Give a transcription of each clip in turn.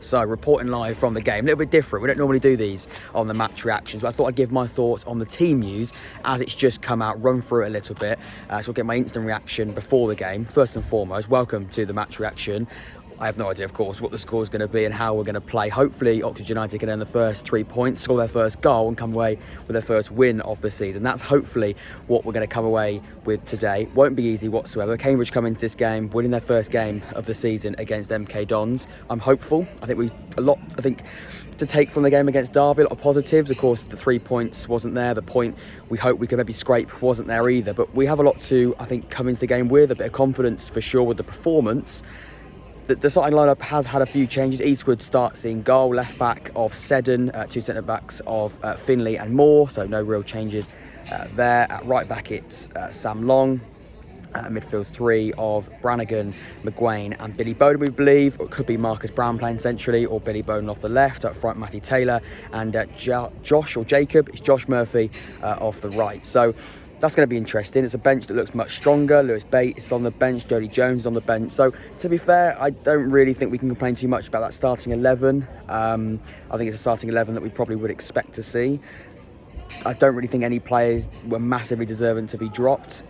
So, reporting live from the game, a little bit different. We don't normally do these on the match reactions, but I thought I'd give my thoughts on the team news as it's just come out, run through it a little bit. So I'll get my instant reaction before the game. First and foremost, welcome to the match reaction. I have no idea, of course, what the score is going to be and how we're going to play. Hopefully, Oxford United can earn the first 3 points, score their first goal and come away with their first win of the season. That's hopefully what we're going to come away with today. Won't be easy whatsoever. Cambridge come into this game, winning their first game of the season against MK Dons. I'm hopeful. I think to take from the game against Derby, a lot of positives. Of course, the 3 points wasn't there. The point we hope we could maybe scrape wasn't there either. But we have a lot to, I think, come into the game with. A bit of confidence for sure with the performance. The starting lineup has had a few changes. Eastwood starts in goal, left back of Seddon, 2 centre backs of Finley and Moore, so no real changes there. At right back it's Sam Long, midfield 3 of Brannigan, McGuane and Billy Bowden, we believe. It could be Marcus Brown playing centrally or Billy Bowden off the left. Up front, Matty Taylor and Josh Murphy off the right. So that's going to be interesting. It's a bench that looks much stronger. Lewis Bates is on the bench. Jody Jones is on the bench. So, to be fair, I don't really think we can complain too much about that starting 11. I think it's a starting 11 that we probably would expect to see. I don't really think any players were massively deserving to be dropped.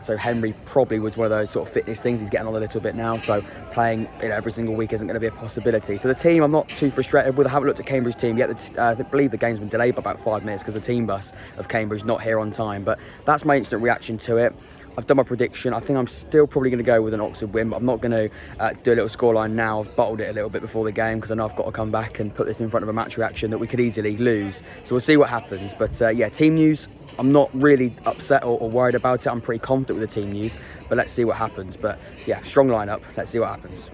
So Henry probably was one of those sort of fitness things. He's getting on a little bit now, so playing every single week isn't going to be a possibility. So the team, I'm not too frustrated with. I haven't looked at Cambridge team yet. I believe the game's been delayed by about 5 minutes because the team bus of Cambridge not here on time. But that's my instant reaction to it. I've done my prediction. I think I'm still probably going to go with an Oxford win, but I'm not going to do a little scoreline now. I've bottled it a little bit before the game because I know I've got to come back and put this in front of a match reaction that we could easily lose. So we'll see what happens. But yeah, team news, I'm not really upset or worried about it. I'm pretty confident with the team news, but let's see what happens. But yeah, strong lineup. Let's see what happens.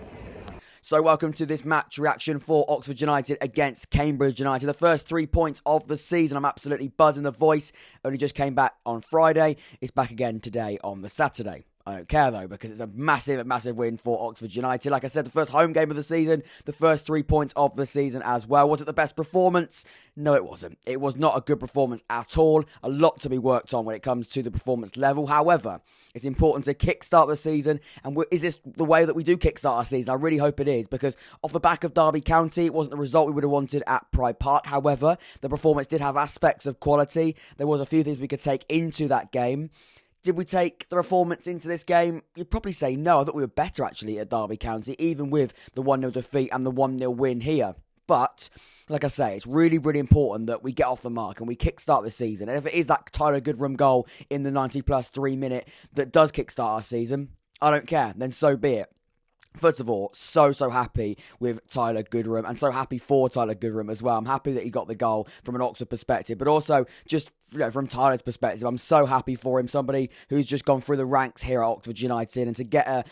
So welcome to this match reaction for Oxford United against Cambridge United. The first 3 points of the season. I'm absolutely buzzing. The voice only just came back on Friday. It's back again today on the Saturday. I don't care though, because it's a massive win for Oxford United. Like I said, the first home game of the season, the first 3 points of the season as well. Was it the best performance? No, it wasn't. It was not a good performance at all. A lot to be worked on when it comes to the performance level. However, it's important to kickstart the season. And is this the way that we do kickstart our season? I really hope it is, because off the back of Derby County, it wasn't the result we would have wanted at Pride Park. However, the performance did have aspects of quality. There was a few things we could take into that game. Did we take the performance into this game? You'd probably say no. I thought we were better, actually, at Derby County, even with the 1-0 defeat and the 1-0 win here. But, like I say, it's really important that we get off the mark and we kickstart the season. And if it is that Tyler Goodhram goal in the 90-plus 3 minute that does kickstart our season, I don't care. Then so be it. First of all, so happy with Tyler Goodhram, and so happy for Tyler Goodhram as well. I'm happy that he got the goal from an Oxford perspective, but also just from Tyler's perspective, I'm so happy for him. Somebody who's just gone through the ranks here at Oxford United, and to get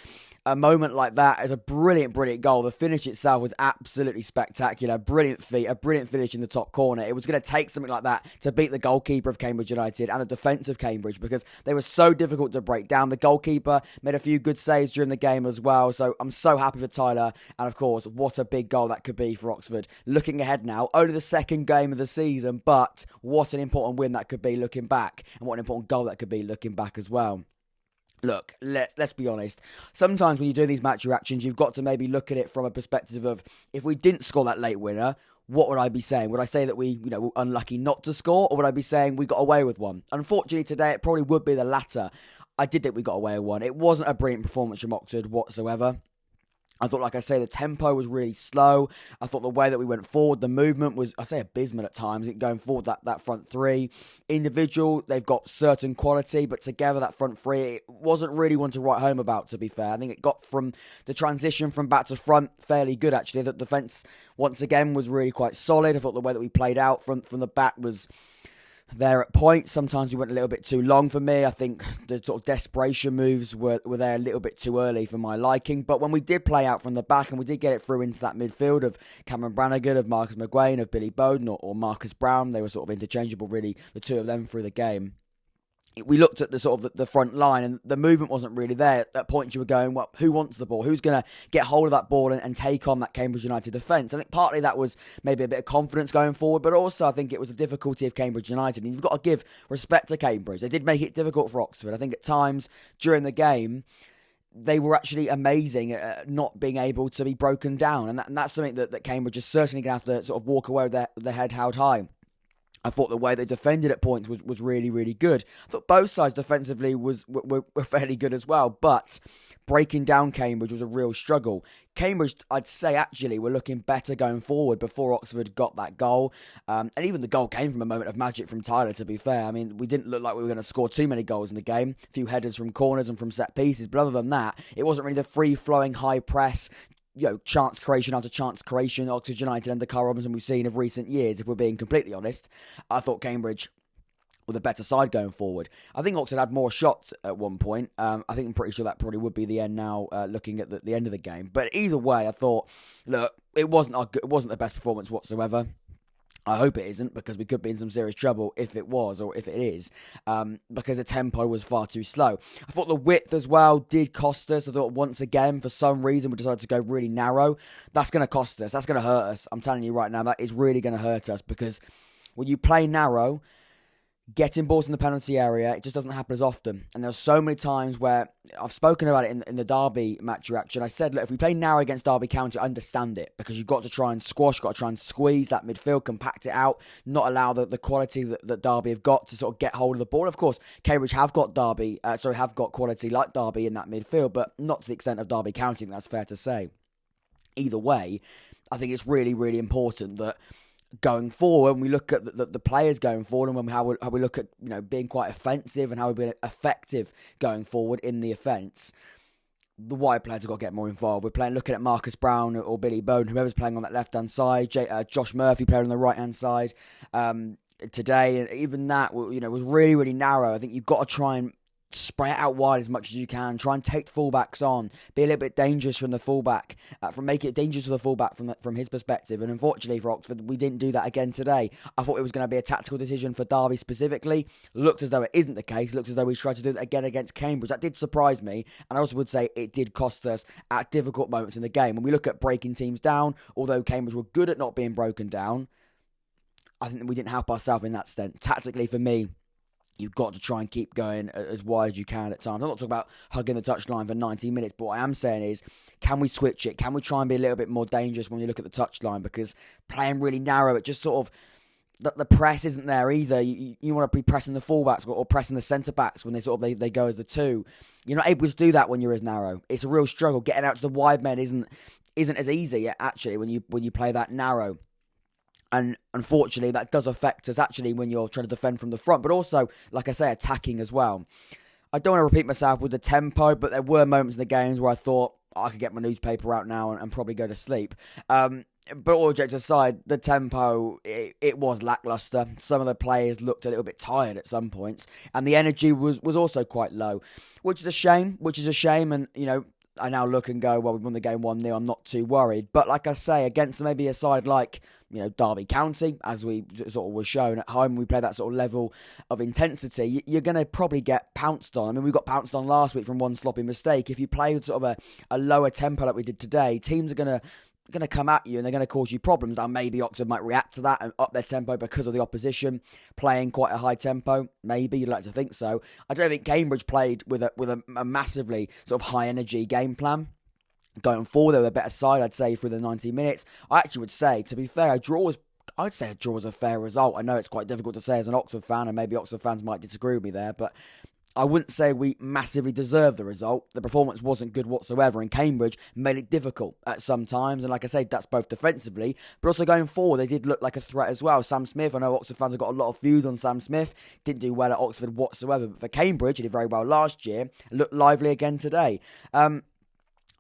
a moment like that is a brilliant goal. The finish itself was absolutely spectacular. Brilliant feat, a brilliant finish in the top corner. It was going to take something like that to beat the goalkeeper of Cambridge United and the defence of Cambridge, because they were so difficult to break down. The goalkeeper made a few good saves during the game as well. So I'm so happy for Tyler. And of course, what a big goal that could be for Oxford. Looking ahead now, only the second game of the season, but what an important win that could be looking back, and what an important goal that could be looking back as well. Look, let's be honest. Sometimes when you do these match reactions, you've got to maybe look at it from a perspective of, if we didn't score that late winner, what would I be saying? Would I say that we were unlucky not to score, or would I be saying we got away with one? Unfortunately, today it probably would be the latter. I did think we got away with one. It wasn't a brilliant performance from Oxford whatsoever. I thought, like I say, the tempo was really slow. I thought the way that we went forward, the movement was, I'd say, abysmal at times, going forward, that front three. Individual, they've got certain quality, but together, that front three, it wasn't really one to write home about, to be fair. I think it got from the transition from back to front fairly good, actually. The defence, once again, was really quite solid. I thought the way that we played out from the back was there at points. Sometimes we went a little bit too long for me. I think the sort of desperation moves were there a little bit too early for my liking. But when we did play out from the back and we did get it through into that midfield of Cameron Brannigan, of Marcus McGuane, of Billy Bowden or Marcus Brown, they were sort of interchangeable, really, the two of them through the game. We looked at the sort of the front line, and the movement wasn't really there. At that point, you were going, well, who wants the ball? Who's going to get hold of that ball and take on that Cambridge United defence? I think partly that was maybe a bit of confidence going forward, but also I think it was a difficulty of Cambridge United. And you've got to give respect to Cambridge. They did make it difficult for Oxford. I think at times during the game, they were actually amazing at not being able to be broken down. And that's something that Cambridge is certainly going to have to sort of walk away with their head held high. I thought the way they defended at points was really, really good. I thought both sides defensively were fairly good as well, but breaking down Cambridge was a real struggle. Cambridge, I'd say, actually were looking better going forward before Oxford got that goal. And even the goal came from a moment of magic from Tyler, to be fair. I mean, we didn't look like we were going to score too many goals in the game. A few headers from corners and from set pieces, but other than that, it wasn't really the free-flowing high press, chance creation after chance creation, Oxford United under Carl Robinson we've seen of recent years, if we're being completely honest. I thought Cambridge were the better side going forward. I think Oxford had more shots at one point. I'm pretty sure that probably would be the end now, looking at the end of the game. But either way, I thought, look, it wasn't the best performance whatsoever. I hope it isn't, because we could be in some serious trouble if it was, or if it is, because the tempo was far too slow. I thought the width as well did cost us. I thought once again, for some reason, we decided to go really narrow. That's going to cost us. That's going to hurt us. I'm telling you right now, that is really going to hurt us, because when you play narrow, getting balls in the penalty area, it just doesn't happen as often. And there's so many times where I've spoken about it in the Derby match reaction. I said, look, if we play narrow against Derby County, I understand it, because you've got to try and squash, got to try and squeeze that midfield, compact it out, not allow the quality that Derby have got to sort of get hold of the ball. Of course, Cambridge have got quality like Derby in that midfield, but not to the extent of Derby County. I think that's fair to say. Either way, I think it's really, really important that going forward, when we look at the players going forward, and how we look at being quite offensive and how we've been effective going forward in the offence, the wide players have got to get more involved. We're looking at Marcus Brown or Billy Bowden, whoever's playing on that left hand side. Josh Murphy playing on the right hand side today, and even that was really, really narrow. I think you've got to try and spray it out wide as much as you can. Try and take fullbacks on. Be a little bit dangerous from the fullback. Make it dangerous for the fullback from his perspective. And unfortunately for Oxford, we didn't do that again today. I thought it was going to be a tactical decision for Derby specifically. Looked as though it isn't the case. Looked as though we tried to do that again against Cambridge. That did surprise me. And I also would say it did cost us at difficult moments in the game. When we look at breaking teams down, although Cambridge were good at not being broken down, I think we didn't help ourselves in that sense. Tactically, for me, you've got to try and keep going as wide as you can at times. I'm not talking about hugging the touchline for 90 minutes, but what I am saying is, can we switch it? Can we try and be a little bit more dangerous when you look at the touchline? Because playing really narrow, it just sort of, the press isn't there either. You want to be pressing the fullbacks or pressing the centre-backs when they go as the two. You're not able to do that when you're as narrow. It's a real struggle. Getting out to the wide men isn't as easy, actually, when you play that narrow. And unfortunately, that does affect us, actually, when you're trying to defend from the front. But also, like I say, attacking as well. I don't want to repeat myself with the tempo, but there were moments in the games where I thought, I could get my newspaper out now and probably go to sleep. But all jokes aside, the tempo, it was lacklustre. Some of the players looked a little bit tired at some points. And the energy was also quite low, which is a shame. And, I now look and go, well, we won the game 1-0. I'm not too worried. But like I say, against maybe a side like, Derby County, as we sort of were shown at home, we play that sort of level of intensity, you're going to probably get pounced on. I mean, we got pounced on last week from one sloppy mistake. If you play with sort of a lower tempo like we did today, teams are going to come at you and they're going to cause you problems. Now, maybe Oxford might react to that and up their tempo because of the opposition playing quite a high tempo. Maybe you'd like to think so. I don't think Cambridge played with a massively sort of high energy game plan. Going forward, they were a better side, I'd say, through the 90 minutes. I actually would say, to be fair, I'd say a draw was a fair result. I know it's quite difficult to say as an Oxford fan, and maybe Oxford fans might disagree with me there, but I wouldn't say we massively deserved the result. The performance wasn't good whatsoever, and Cambridge made it difficult at some times. And like I said, that's both defensively, but also going forward, they did look like a threat as well. Sam Smith, I know Oxford fans have got a lot of views on Sam Smith. Didn't do well at Oxford whatsoever, but for Cambridge, he did very well last year. Looked lively again today.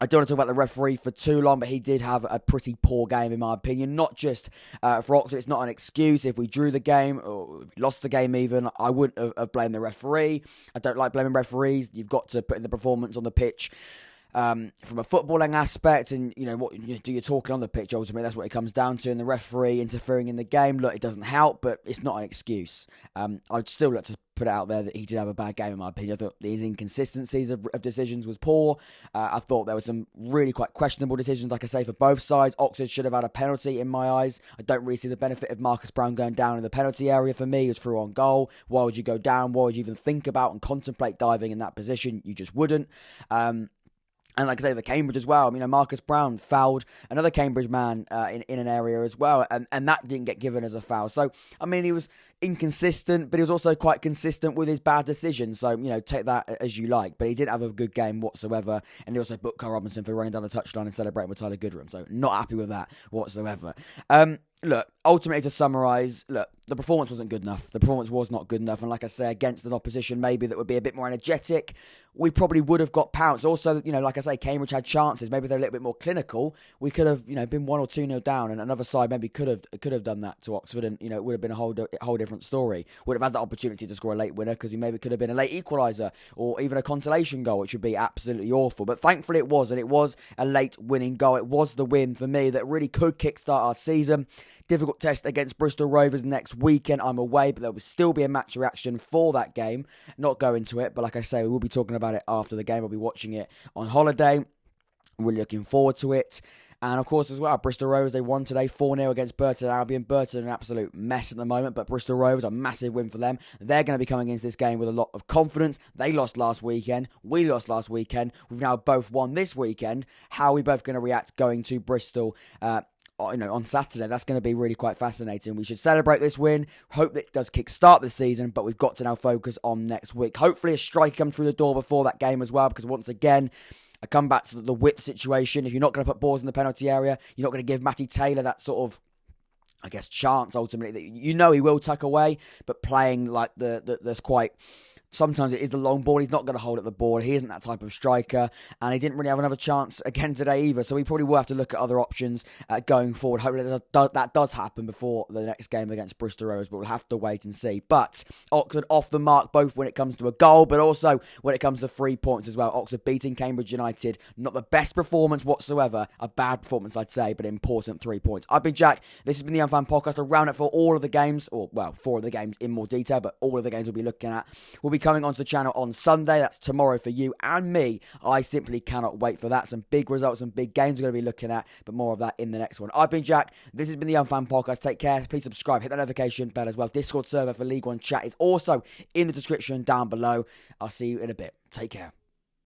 I don't want to talk about the referee for too long, but he did have a pretty poor game, in my opinion. Not just for Oxford, it's not an excuse. If we drew the game, or lost the game even, I wouldn't have blamed the referee. I don't like blaming referees. You've got to put in the performance on the pitch from a footballing aspect, and what you do, you're talking on the pitch. Ultimately, that's what it comes down to. And the referee interfering in the game, look, it doesn't help, but it's not an excuse. I'd still like to put it out there that he did have a bad game, in my opinion. I thought his inconsistencies of decisions was poor. I thought there were some really quite questionable decisions, like I say, for both sides. Oxford should have had a penalty in my eyes. I don't really see the benefit of Marcus Brown going down in the penalty area for me. He was through on goal. Why would you go down? Why would you even think about and contemplate diving in that position? You just wouldn't. And like I say, the Cambridge as well. Marcus Brown fouled another Cambridge man in an area as well, and that didn't get given as a foul. So, he was inconsistent, but he was also quite consistent with his bad decisions. So, take that as you like. But he didn't have a good game whatsoever. And he also booked Carl Robinson for running down the touchline and celebrating with Tyler Goodhram. So, not happy with that whatsoever. Look, ultimately to summarise, the performance wasn't good enough. The performance was not good enough. And like I say, against an opposition maybe that would be a bit more energetic, we probably would have got pounced. Also, like I say, Cambridge had chances. Maybe they're a little bit more clinical. We could have, been 1 or 2-0 down, and another side maybe could have done that to Oxford, and it would have been a whole different story. Would have had the opportunity to score a late winner because we maybe could have been a late equaliser or even a consolation goal, which would be absolutely awful. But thankfully it was, and it was a late winning goal. It was the win for me that really could kickstart our season. Difficult test against Bristol Rovers next weekend. I'm away, but there will still be a match reaction for that game. Not go into it, but like I say, we will be talking about it after the game. I'll be watching it on holiday. Really looking forward to it. And of course, as well, Bristol Rovers, they won today 4-0 against Burton Albion. Burton, an absolute mess at the moment, but Bristol Rovers, a massive win for them. They're going to be coming into this game with a lot of confidence. They lost last weekend. We lost last weekend. We've now both won this weekend. How are we both going to react going to Bristol on Saturday? That's going to be really quite fascinating. We should celebrate this win. Hope that it does kick-start the season, but we've got to now focus on next week. Hopefully a strike comes through the door before that game as well, because once again, I come back to the width situation. If you're not going to put balls in the penalty area, you're not going to give Matty Taylor that sort of, chance ultimately that he will tuck away, but playing like there's quite. Sometimes it is the long ball. He's not going to hold at the ball. He isn't that type of striker. And he didn't really have another chance again today either. So we probably will have to look at other options going forward. Hopefully that does happen before the next game against Bristol Rovers. But we'll have to wait and see. But Oxford off the mark, both when it comes to a goal, but also when it comes to 3 points as well. Oxford beating Cambridge United. Not the best performance whatsoever. A bad performance, I'd say, but important 3 points. I've been Jack. This has been the Unfan Podcast. A roundup for all of the games, 4 of the games in more detail, but all of the games we'll be looking at. We'll be coming onto the channel on Sunday. That's tomorrow for you and me. I simply cannot wait for that. Some big results and big games we're going to be looking at, but more of that in the next one. I've been Jack. This has been the Unfan Podcast. Take care. Please subscribe. Hit that notification bell as well. Discord server for League One chat is also in the description down below. I'll see you in a bit. Take care.